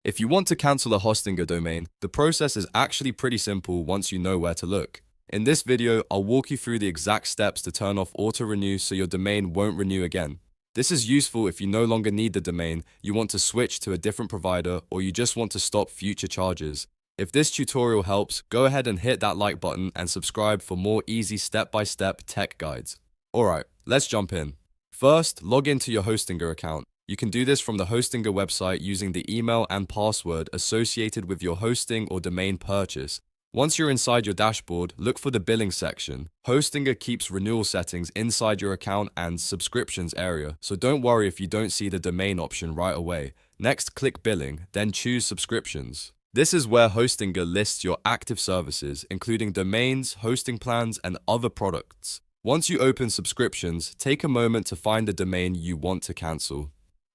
If you want to cancel a Hostinger domain, the process is actually pretty simple once you know where to look. In this video, I'll walk you through the exact steps to turn off auto-renew so your domain won't renew again. This is useful if you no longer need the domain, you want to switch to a different provider, or you just want to stop future charges. If this tutorial helps, go ahead and hit that like button and subscribe for more easy step-by-step tech guides. Alright, let's jump in. First, log into your Hostinger account. You can do this from the Hostinger website using the email and password associated with your hosting or domain purchase. Once you're inside your dashboard, look for the billing section. Hostinger keeps renewal settings inside your account and subscriptions area, so don't worry if you don't see the domain option right away. Next, click billing, then choose subscriptions. This is where Hostinger lists your active services, including domains, hosting plans, and other products. Once you open subscriptions, take a moment to find the domain you want to cancel.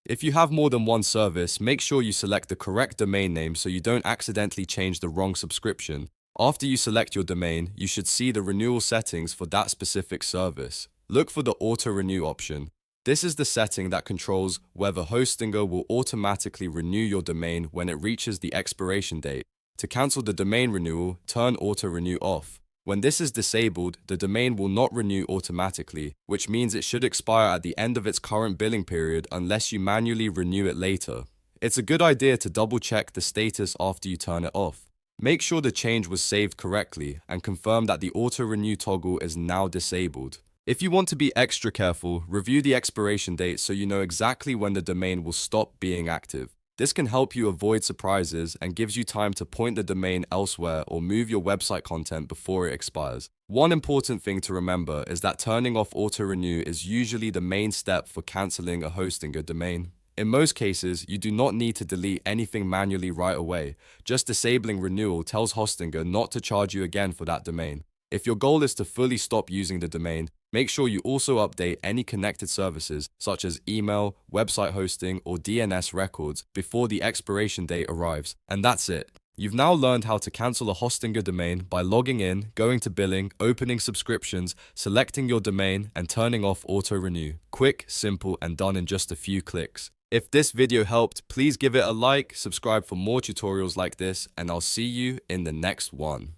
If you have more than one service, make sure you select the correct domain name so you don't accidentally change the wrong subscription. After you select your domain, you should see the renewal settings for that specific service. Look for the auto-renew option. This is the setting that controls whether Hostinger will automatically renew your domain when it reaches the expiration date. To cancel the domain renewal, turn auto-renew off. When this is disabled, the domain will not renew automatically, which means it should expire at the end of its current billing period unless you manually renew it later. It's a good idea to double-check the status after you turn it off. Make sure the change was saved correctly and confirm that the auto-renew toggle is now disabled. If you want to be extra careful, review the expiration date so you know exactly when the domain will stop being active. This can help you avoid surprises and gives you time to point the domain elsewhere or move your website content before it expires. One important thing to remember is that turning off auto-renew is usually the main step for canceling a Hostinger domain. In most cases, you do not need to delete anything manually right away. Just disabling renewal tells Hostinger not to charge you again for that domain. If your goal is to fully stop using the domain, make sure you also update any connected services such as email, website hosting, or DNS records before the expiration date arrives. And that's it. You've now learned how to cancel a Hostinger domain by logging in, going to billing, opening subscriptions, selecting your domain, and turning off auto-renew. Quick, simple, and done in just a few clicks. If this video helped, please give it a like, subscribe for more tutorials like this, and I'll see you in the next one.